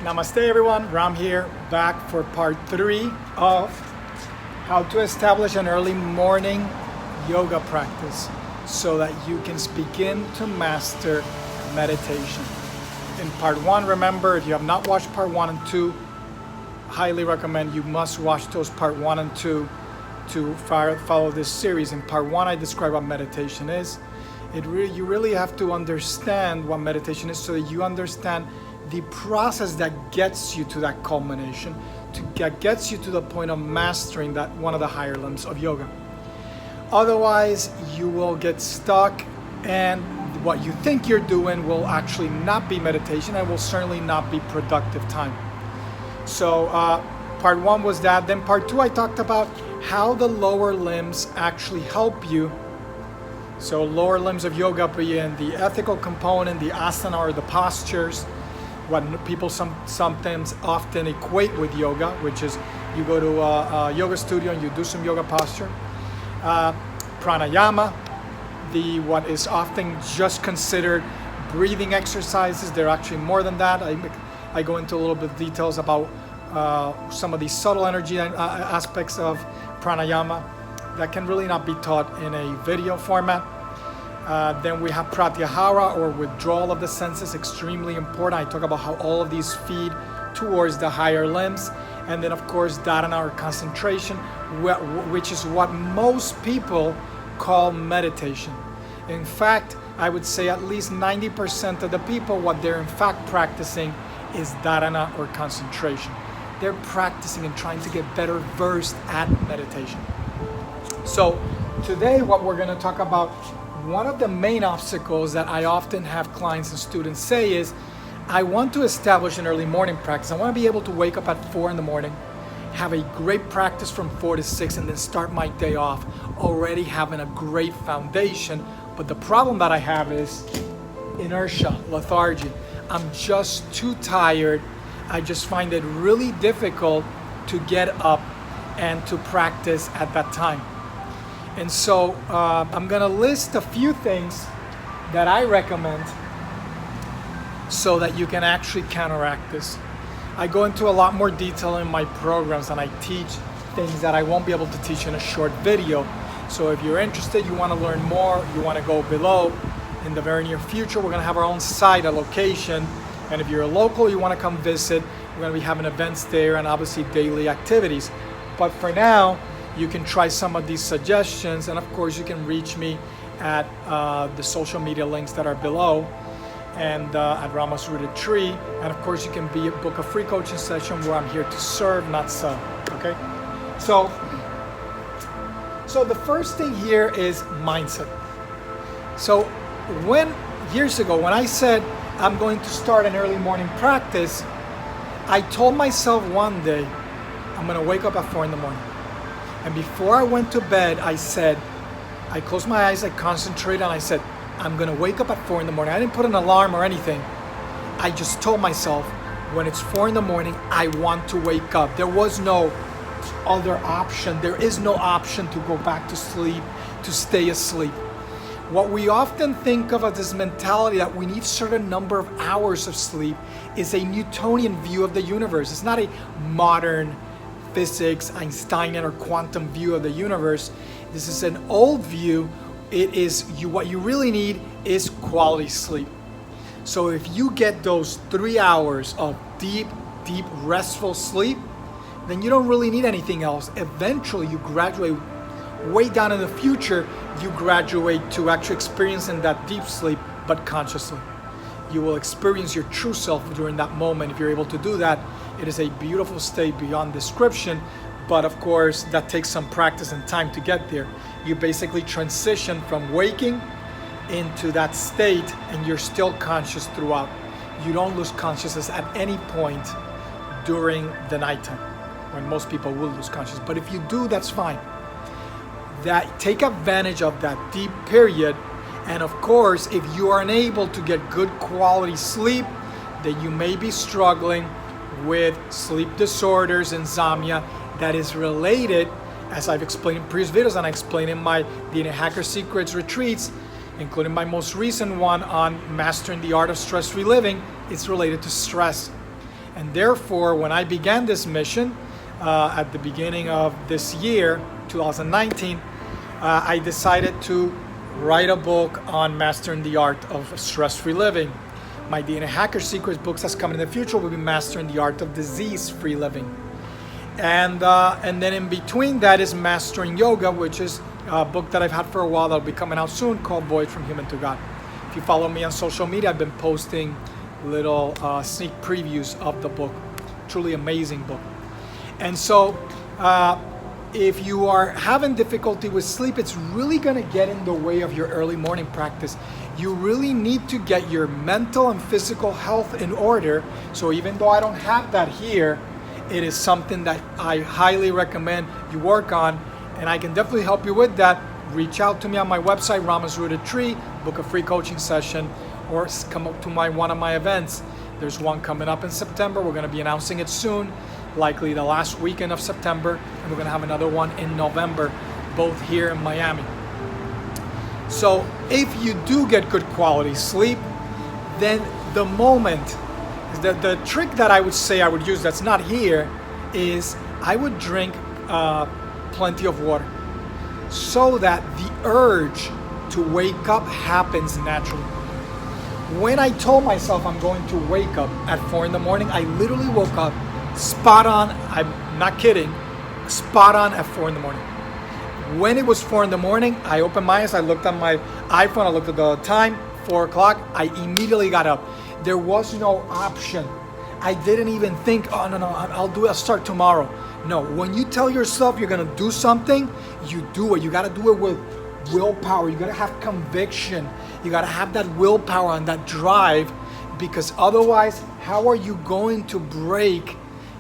Namaste everyone, Ram here, back for part 3 of how to establish an early morning yoga practice so that you can begin to master meditation. In part 1, remember, if you have not watched part 1 and 2, highly recommend you must watch those part 1 and 2 to follow this series. In part 1, I describe what meditation is. You really have to understand what meditation is so that you understand the process that gets you to that culmination, that gets you to the point of mastering that one of the higher limbs of yoga. Otherwise, you will get stuck, and what you think you're doing will actually not be meditation and will certainly not be productive time. So part 1 was that. Then part 2, I talked about how the lower limbs actually help you. So lower limbs of yoga being the ethical component, the asana or the postures, what people sometimes often equate with yoga, which is you go to a yoga studio and you do some yoga posture. Pranayama, what is often just considered breathing exercises. They're actually more than that. I go into a little bit of details about some of these subtle energy aspects of pranayama that can really not be taught in a video format. Then we have pratyahara, or withdrawal of the senses, extremely important. I talk about how all of these feed towards the higher limbs. And then of course dharana, or concentration, which is what most people call meditation. In fact, I would say at least 90% of the people, what they're in fact practicing is dharana, or concentration. They're practicing and trying to get better versed at meditation. So today what we're going to talk about, one of the main obstacles that I often have clients and students say is, I want to establish an early morning practice. I want to be able to wake up at 4 in the morning, have a great practice from 4 to 6, and then start my day off already having a great foundation. But the problem that I have is inertia, lethargy. I'm just too tired. I just find it really difficult to get up and to practice at that time. And so I'm gonna list a few things that I recommend so that you can actually counteract this. I go into a lot more detail in my programs, and I teach things that I won't be able to teach in a short video. So if you're interested, you wanna learn more, you wanna go below. In the very near future, we're gonna have our own site, a location. And if you're a local, you wanna come visit, we're gonna be having events there and obviously daily activities. But for now, you can try some of these suggestions, and of course you can reach me at the social media links that are below, and at Ramos Rooted Tree. And of course you can book a free coaching session where I'm here to serve, not sell. Okay? So the first thing here is mindset. So years ago when I said I'm going to start an early morning practice, I told myself one day I'm going to wake up at 4 in the morning. And before I went to bed, I closed my eyes, I concentrated, and I said, I'm gonna wake up at 4 in the morning. I didn't put an alarm or anything. I just told myself, when it's 4 in the morning, I want to wake up. There was no other option. There is no option to go back to sleep, to stay asleep. What we often think of as this mentality that we need a certain number of hours of sleep is a Newtonian view of the universe. It's not a modern physics, Einsteinian or quantum view of the universe. This is an old view. It is what you really need is quality sleep. So if you get those 3 hours of deep restful sleep, then you don't really need anything else. Eventually you graduate way down in the future, you graduate to actually experiencing that deep sleep, but consciously. You will experience your true self during that moment. If you're able to do that, it is a beautiful state beyond description, but of course that takes some practice and time to get there. You basically transition from waking into that state, and you're still conscious throughout. You don't lose consciousness at any point during the nighttime, when most people will lose consciousness. But if you do, that's fine. Take advantage of that deep period. And of course, if you are unable to get good quality sleep, then you may be struggling with sleep disorders, insomnia, that is related, as I've explained in previous videos, and I explain in my DNA Hacker Secrets retreats, including my most recent one on mastering the art of stress-free living. It's related to stress. And therefore, when I began this mission at the beginning of this year, 2019, I decided to write a book on mastering the art of stress-free living. My DNA Hacker Secrets books that's coming in the future will be mastering the art of disease-free living. And then in between that is Mastering Yoga, which is a book that I've had for a while that'll be coming out soon, called Voyage from Human to God. If you follow me on social media, I've been posting little sneak previews of the book. Truly amazing book. And so if you are having difficulty with sleep, it's really going to get in the way of your early morning practice. You really need to get your mental and physical health in order. So even though I don't have that here, it is something that I highly recommend you work on, and I can definitely help you with that. Reach out to me on my website, Rama's Rooted Tree, book a free coaching session, or come up to one of my events. There's one coming up in September. We're going to be announcing it soon, likely the last weekend of September, and we're going to have another one in November, both here in Miami. So if you do get good quality sleep, then the moment, the trick that I would say I would use that's not here is I would drink plenty of water so that the urge to wake up happens naturally. When I told myself I'm going to wake up at 4 in the morning, I literally woke up spot on, I'm not kidding, spot on at 4 in the morning. When it was 4 in the morning, I opened my eyes, I looked at my iPhone, I looked at the time, 4 o'clock, I immediately got up. There was no option. I didn't even think, oh no, I'll start tomorrow. No, when you tell yourself you're gonna do something, you do it. You gotta do it with willpower. You gotta have conviction. You gotta have that willpower and that drive, because otherwise, how are you going to break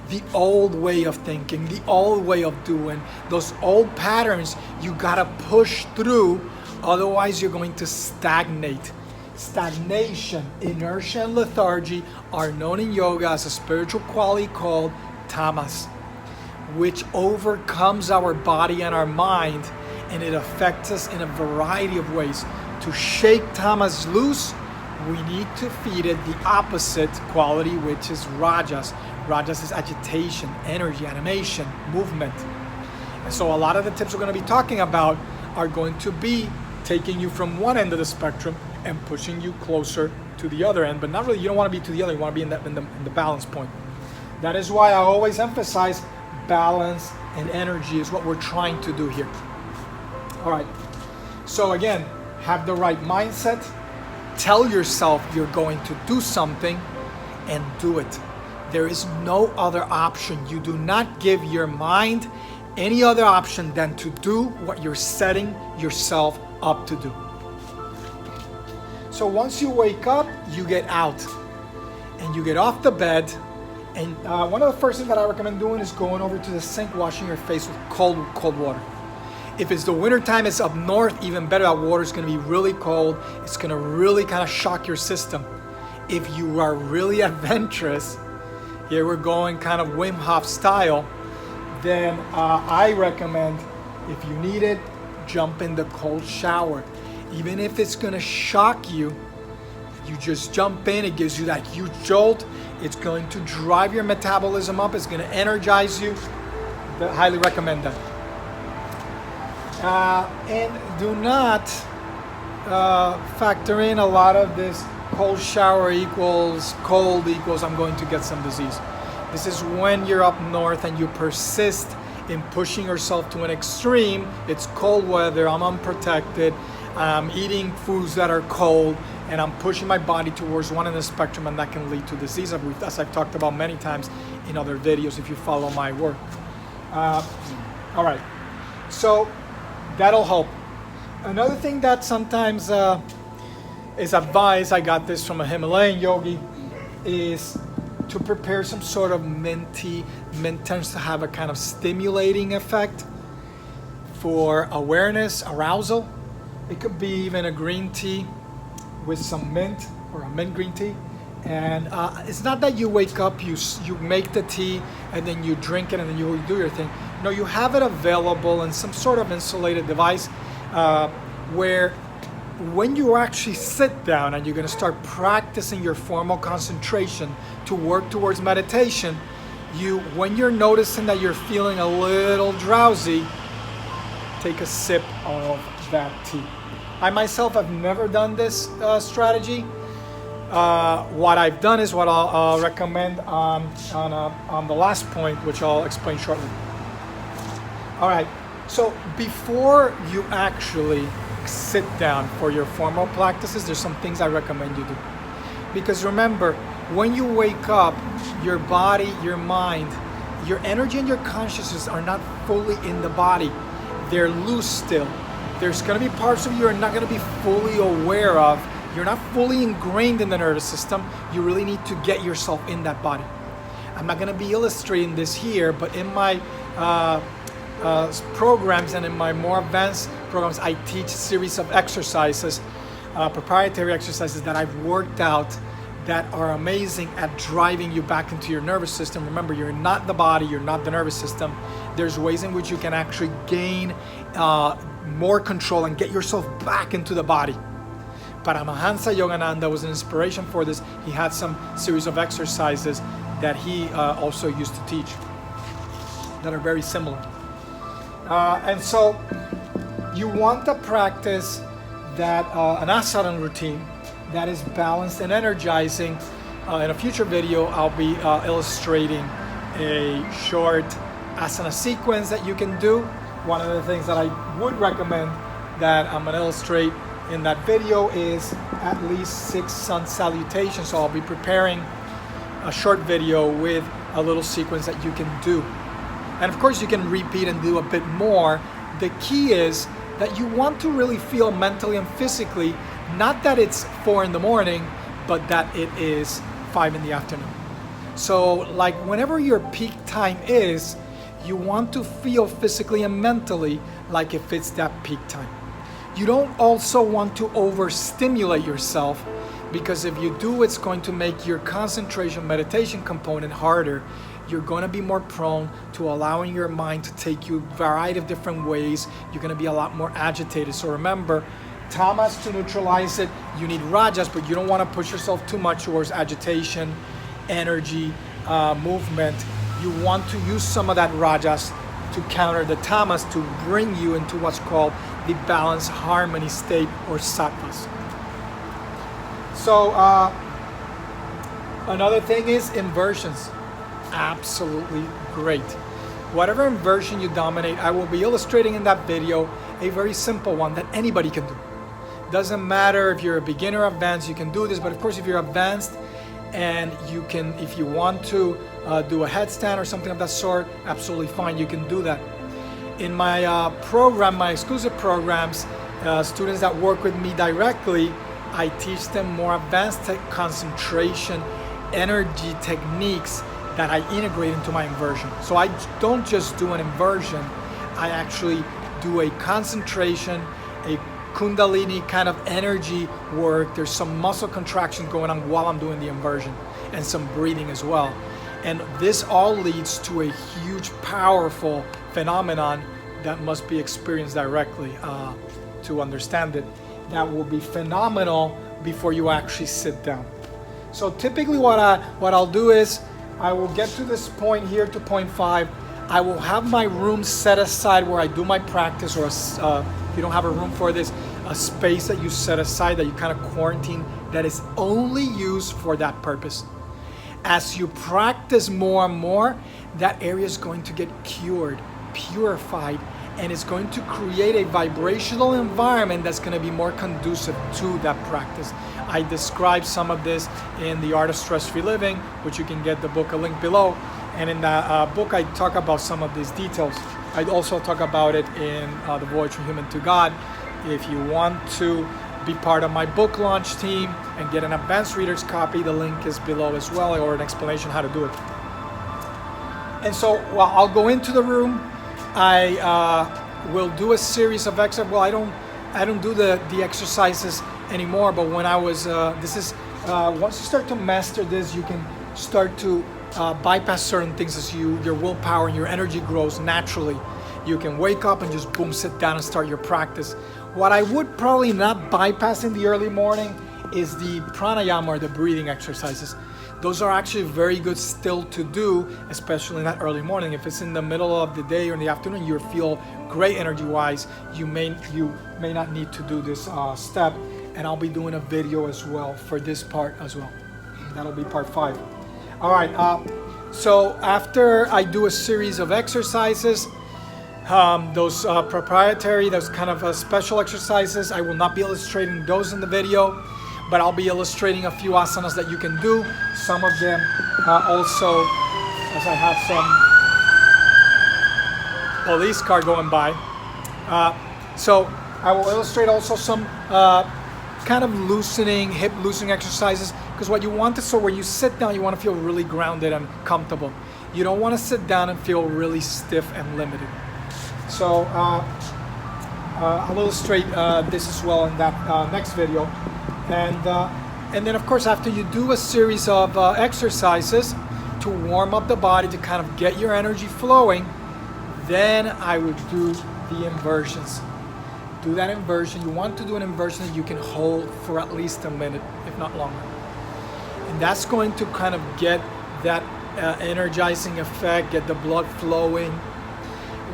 the old way of thinking, the old way of doing, those old patterns? You gotta push through, otherwise you're going to stagnate. Stagnation, inertia, and lethargy are known in yoga as a spiritual quality called tamas, which overcomes our body and our mind, and it affects us in a variety of ways. To shake tamas loose, we need to feed it the opposite quality, which is rajas. Rajas is agitation, energy, animation, movement. And so a lot of the tips we're going to be talking about are going to be taking you from one end of the spectrum and pushing you closer to the other end, but not really, you don't want to be to the other, you want to be in the balance point. That is why I always emphasize balance and energy is what we're trying to do here. All right, so again, have the right mindset, tell yourself you're going to do something, and do it. There is no other option. You do not give your mind any other option than to do what you're setting yourself up to do. So once you wake up, you get out and you get off the bed. And one of the first things that I recommend doing is going over to the sink, washing your face with cold water. If it's the winter time, it's up north, even better. That water is going to be really cold. It's going to really kind of shock your system. If you are really adventurous, here we're going kind of Wim Hof style, then I recommend, if you need it, jump in the cold shower. Even if it's going to shock you, you just jump in. It gives you that huge jolt. It's going to drive your metabolism up. It's going to energize you. I highly recommend that. And do not factor in a lot of this cold shower equals cold equals I'm going to get some disease. This is when you're up north and you persist in pushing yourself to an extreme. It's cold weather, I'm unprotected, I'm eating foods that are cold, and I'm pushing my body towards one end of the spectrum, and that can lead to disease, as I've talked about many times in other videos if you follow my work. All right, so that'll help. Another thing that sometimes is advised, I got this from a Himalayan yogi, is to prepare some sort of mint tea. Mint tends to have a kind of stimulating effect for awareness, arousal. It could be even a green tea with some mint, or a mint green tea. And it's not that you wake up, you make the tea, and then you drink it, and then you do your thing. No, you have it available in some sort of insulated device where when you actually sit down and you're going to start practicing your formal concentration to work towards meditation, when you're noticing that you're feeling a little drowsy, take a sip of that tea. I myself have never done this strategy. What I've done is what I'll recommend on the last point, which I'll explain shortly. All right, so before you actually sit down for your formal practices, there's some things I recommend you do. Because remember, when you wake up, your body, your mind, your energy and your consciousness are not fully in the body. They're loose still. There's going to be parts of you you're not going to be fully aware of. You're not fully ingrained in the nervous system. You really need to get yourself in that body. I'm not going to be illustrating this here, but in my programs and in my more advanced programs, I teach a series of exercises, proprietary exercises that I've worked out that are amazing at driving you back into your nervous system. Remember, you're not the body, you're not the nervous system. There's ways in which you can actually gain more control and get yourself back into the body. Paramahansa Yogananda was an inspiration for this. He had some series of exercises that he also used to teach that are very similar. And so you want to practice that an asana routine that is balanced and energizing. In a future video, I'll be illustrating a short asana sequence that you can do. One of the things that I would recommend that I'm going to illustrate in that video is at least 6 sun salutations. So I'll be preparing a short video with a little sequence that you can do. And of course you can repeat and do a bit more. The key is that you want to really feel mentally and physically, not that it's 4 in the morning, but that it is 5 in the afternoon. So like whenever your peak time is, you want to feel physically and mentally like if it's that peak time. You don't also want to overstimulate yourself, because if you do, it's going to make your concentration meditation component harder. You're going to be more prone to allowing your mind to take you a variety of different ways. You're going to be a lot more agitated. So remember, tamas, to neutralize it, you need rajas, but you don't want to push yourself too much towards agitation, energy, movement. You want to use some of that rajas to counter the tamas, to bring you into what's called the balanced harmony state, or sattvas. So another thing is inversions. Absolutely great. Whatever inversion you dominate, I will be illustrating in that video a very simple one that anybody can do. Doesn't matter if you're a beginner or advanced, you can do this, but of course if you're advanced and you can, if you want to do a headstand or something of that sort, absolutely fine, you can do that. In my program, my exclusive programs, students that work with me directly, I teach them more advanced concentration, energy techniques that I integrate into my inversion. So I don't just do an inversion, I actually do a concentration, a Kundalini kind of energy work. There's some muscle contraction going on while I'm doing the inversion, and some breathing as well. And this all leads to a huge, powerful phenomenon that must be experienced directly to understand it. That will be phenomenal before you actually sit down. So typically what I'll do is, I will get to this point here, to point 5. I will have my room set aside where I do my practice, or if you don't have a room for this, a space that you set aside, that you kind of quarantine, that is only used for that purpose. As you practice more and more, that area is going to get cured, purified, and it's going to create a vibrational environment that's going to be more conducive to that practice. I describe some of this in The Art of Stress-Free Living, which you can get the book, a link below. And in that book, I talk about some of these details. I also talk about it in the Voyage from Human to God. If you want to be part of my book launch team and get an advanced reader's copy, the link is below as well, or an explanation how to do it. And so, well, I'll go into the room. I will do a series of exercises. Well, I don't do the exercises anymore, but when I was, once you start to master this, you can start to bypass certain things as your willpower and your energy grows naturally. You can wake up and just boom, sit down and start your practice. What I would probably not bypass in the early morning is the pranayama or the breathing exercises. Those are actually very good still to do, especially in that early morning. If it's in the middle of the day or in the afternoon, you feel great energy-wise, you may not need to do this step. And I'll be doing a video as well for this part as well. That'll be part 5. All right, so after I do a series of exercises, those proprietary, those kind of special exercises, I will not be illustrating those in the video, but I'll be illustrating a few asanas that you can do. Some of them also, as I have some police car going by. So I will illustrate also some kind of loosening, hip loosening exercises, because what you want is, so when you sit down, you want to feel really grounded and comfortable. You don't want to sit down and feel really stiff and limited. So I'll illustrate this as well in that next video. And then of course, after you do a series of exercises to warm up the body, to kind of get your energy flowing, then I would do the inversions. Do that inversion. You want to do an inversion that you can hold for at least a minute, if not longer. And that's going to kind of get that energizing effect, get the blood flowing.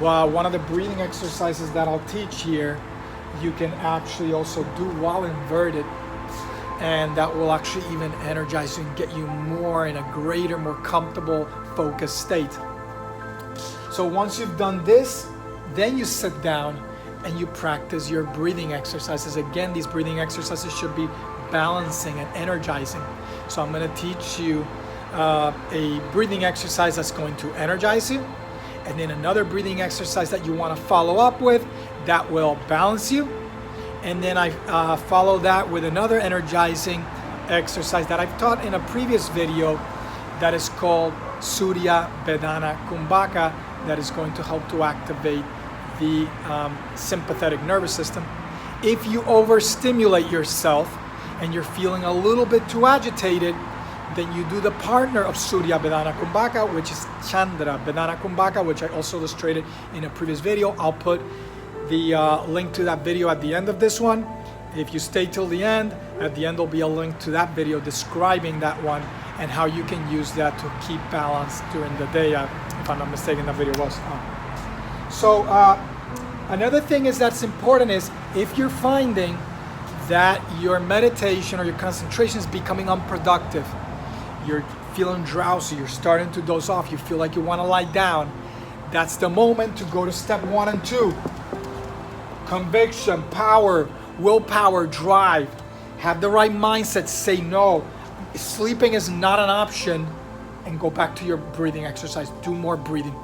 Well, one of the breathing exercises that I'll teach here, you can actually also do while inverted, and that will actually even energize you and get you more in a greater, more comfortable, focused state. So once you've done this, then you sit down and you practice your breathing exercises. Again, these breathing exercises should be balancing and energizing. So I'm going to teach you a breathing exercise that's going to energize you, and then another breathing exercise that you want to follow up with that will balance you. And then I follow that with another energizing exercise that I've taught in a previous video that is called Surya Vedana Kumbhaka, that is going to help to activate the sympathetic nervous system. If you overstimulate yourself and you're feeling a little bit too agitated, then you do the partner of Surya Vedana Kumbhaka, which is Chandra Vedana Kumbhaka, which I also illustrated in a previous video. I'll put the link to that video at the end of this one. If you stay till the end, at the end there'll be a link to that video describing that one and how you can use that to keep balance during the day. If I'm not mistaken, that video was. So another thing is that's important is if you're finding that your meditation or your concentration is becoming unproductive, you're feeling drowsy, you're starting to doze off, you feel like you want to lie down, that's the moment to go to step 1 and 2. Conviction, power, willpower, drive. Have the right mindset, say no. Sleeping is not an option, and go back to your breathing exercise. Do more breathing.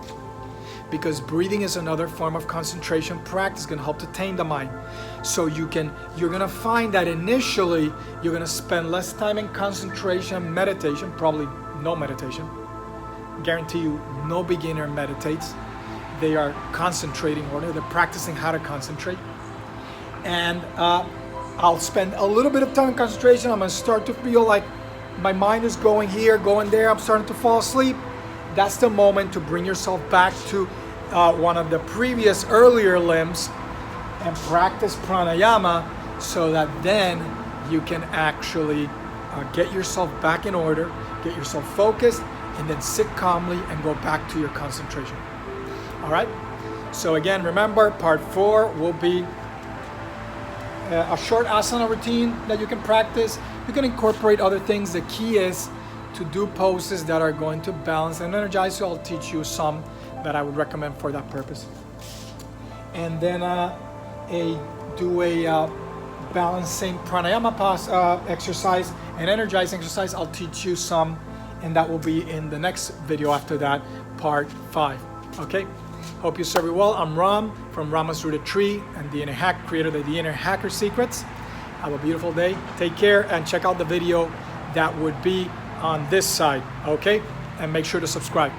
Because breathing is another form of concentration practice, going to help to tame the mind. So you're going to find that initially you're going to spend less time in concentration, meditation, probably no meditation. Guarantee you no beginner meditates. They are concentrating or they're practicing how to concentrate. And I'll spend a little bit of time in concentration. I'm going to start to feel like my mind is going here, going there. I'm starting to fall asleep. That's the moment to bring yourself back to one of the previous earlier limbs and practice pranayama, so that then you can actually get yourself back in order, get yourself focused, and then sit calmly and go back to your concentration. All right? So again, remember, part 4 will be a short asana routine that you can practice. You can incorporate other things. The key is to do poses that are going to balance and energize. So I'll teach you some that I would recommend for that purpose. And then do a balancing pranayama exercise and energizing exercise. I'll teach you some, and that will be in the next video after that, part 5. Okay? Hope you serve you well. I'm Ram from Rama's Rooted Tree and the Inner Hack, creator of the Inner Hacker Secrets. Have a beautiful day. Take care and check out the video that would be on this side. Okay? And make sure to subscribe.